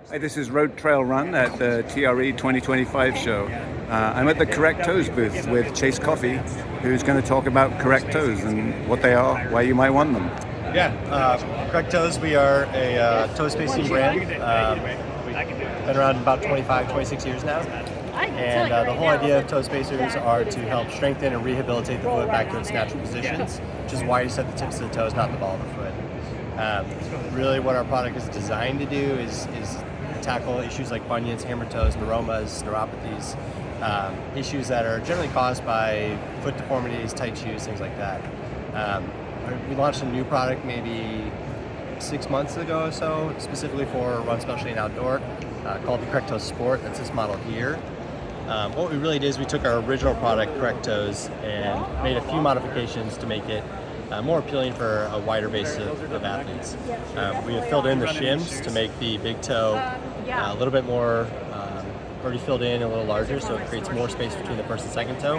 Hi, this is Road Trail Run at the TRE 2025 show. I'm at the CorrectToes booth with Coffey, who's going to talk about CorrectToes and what they are, why you might want them. Yeah, CorrectToes, we are a toe spacing brand. We've been around about 25, 26 years now. And the whole idea of toe spacers are to help strengthen and rehabilitate the foot back to its natural positions, which is why you set the tips of the toes, not the ball of the foot. Really what our product is designed to do is tackle issues like bunions, hammer toes, neuromas, neuropathies, issues that are generally caused by foot deformities, tight shoes, things like that. We launched a new product maybe 6 months ago or so, specifically for run specialty and outdoor, called the CorrectToes Sport. That's this model here. What we really did is we took our original product, CorrectToes, and made a few modifications to make it more appealing for a wider base of athletes. We have filled in the shims to make the big toe a little bit more already filled in, a little larger, so it creates more space between the first and second toe.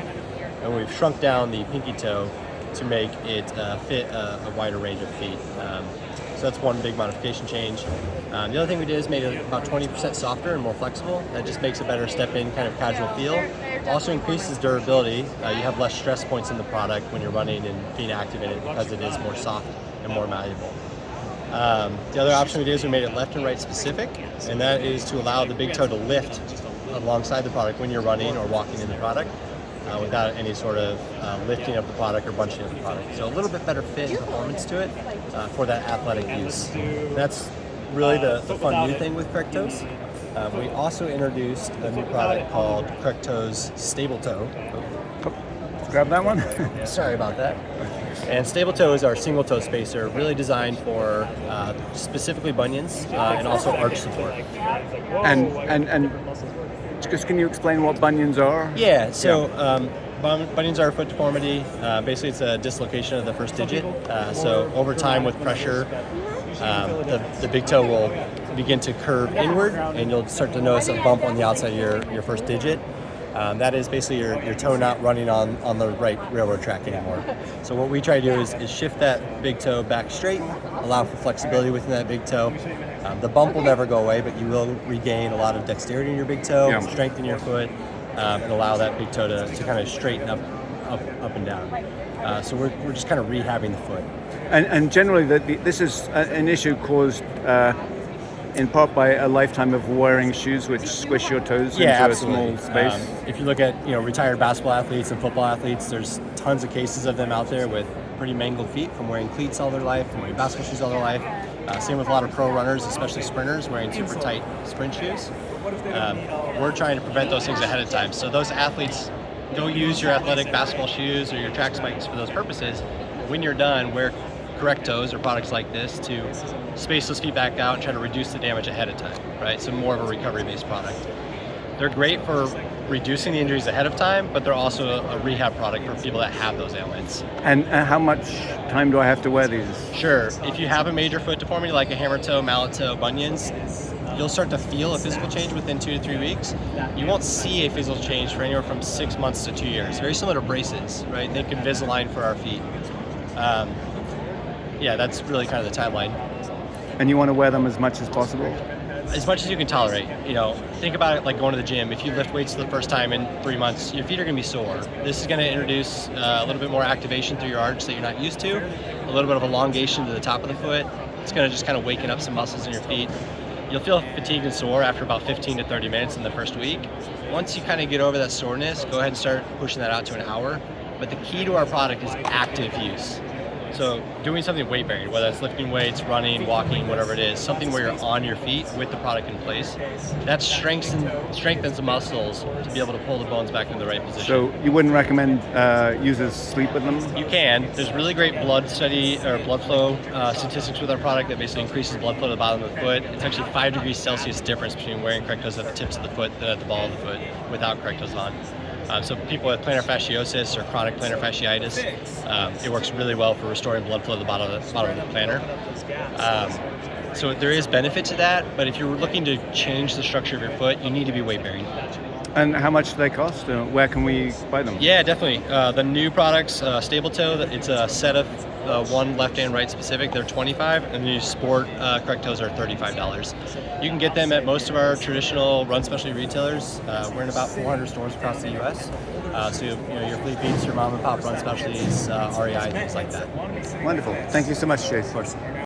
And we've shrunk down the pinky toe to make it fit a wider range of feet. So that's one big modification change. The other thing we did is made it about 20% softer and more flexible. That just makes a better step-in kind of casual feel. Also increases durability. You have less stress points in the product when you're running and being active in it because it is more soft and more malleable. The other option we did is we made it left and right specific, and that is to allow the big toe to lift alongside the product when you're running or walking in the product without any sort of lifting of the product or bunching of the product. So a little bit better fit and performance to it for that athletic use. That's really the fun new thing with CorrectToes. We also introduced a new product called CorrectToes Stable Toe. Grab that one. Sorry about that. And Stable Toe is our single toe spacer, really designed for specifically bunions and also arch support. And just can you explain what bunions are? Yeah, so bunions are a foot deformity. Basically, it's a dislocation of the first digit. So over time with pressure, the big toe will begin to curve inward, and you'll start to notice a bump on the outside of your first digit. That is basically your toe not running on the right railroad track anymore. So what we try to do is shift that big toe back straight, allow for flexibility within that big toe. The bump will never go away, but you will regain a lot of dexterity in your big toe, strengthen your foot, and allow that big toe to kind of straighten up and down. So we're just kind of rehabbing the foot. And generally, this is an issue caused in part by a lifetime of wearing shoes which squish your toes into absolutely. A small space. If you look at retired basketball athletes and football athletes, there's tons of cases of them out there with pretty mangled feet from wearing cleats all their life, from wearing basketball shoes all their life. Same with a lot of pro runners, especially sprinters, wearing super tight sprint shoes. We're trying to prevent those things ahead of time. So those athletes, don't use your athletic basketball shoes or your track spikes for those purposes. When you're done, wear CorrectToes or products like this to space those feet back out and try to reduce the damage ahead of time, right? So more of a recovery-based product. They're great for reducing the injuries ahead of time, but they're also a rehab product for people that have those ailments. And how much time do I have to wear these? Sure. If you have a major foot deformity like a hammer toe, mallet toe, bunions, you'll start to feel a physical change within 2 to 3 weeks. You won't see a physical change for anywhere from 6 months to 2 years. Very similar to braces, right? Think Invisalign for our feet. Yeah, that's really kind of the timeline. And you want to wear them as much as possible? As much as you can tolerate. Think about it like going to the gym. If you lift weights for the first time in 3 months, your feet are going to be sore. This is going to introduce a little bit more activation through your arch that you're not used to, a little bit of elongation to the top of the foot. It's going to just kind of waken up some muscles in your feet. You'll feel fatigued and sore after about 15 to 30 minutes in the first week. Once you kind of get over that soreness, go ahead and start pushing that out to an hour. But the key to our product is active use. So doing something weight bearing, whether it's lifting weights, running, walking, whatever it is, something where you're on your feet with the product in place, that strengthens the muscles to be able to pull the bones back in the right position. So you wouldn't recommend users sleep with them? You can. There's really great blood flow statistics with our product that basically increases blood flow to the bottom of the foot. It's actually 5 degrees Celsius difference between wearing CorrectToes at the tips of the foot than at the ball of the foot without CorrectToes on. So people with plantar fasciosis or chronic plantar fasciitis, it works really well for restoring blood flow to the bottom of the plantar. So there is benefit to that, but if you're looking to change the structure of your foot, you need to be weight bearing. And how much do they cost? Where can we buy them? Yeah, definitely. The new products, Stable Toe, it's a set of one left and right specific. They're $25, and the new Sport CorrectToes are $35. You can get them at most of our traditional run specialty retailers. We're in about 400 stores across the U.S. So your Fleet Feets, your mom and pop run specialties, REI, things like that. Wonderful. Thank you so much, Chase. Of course.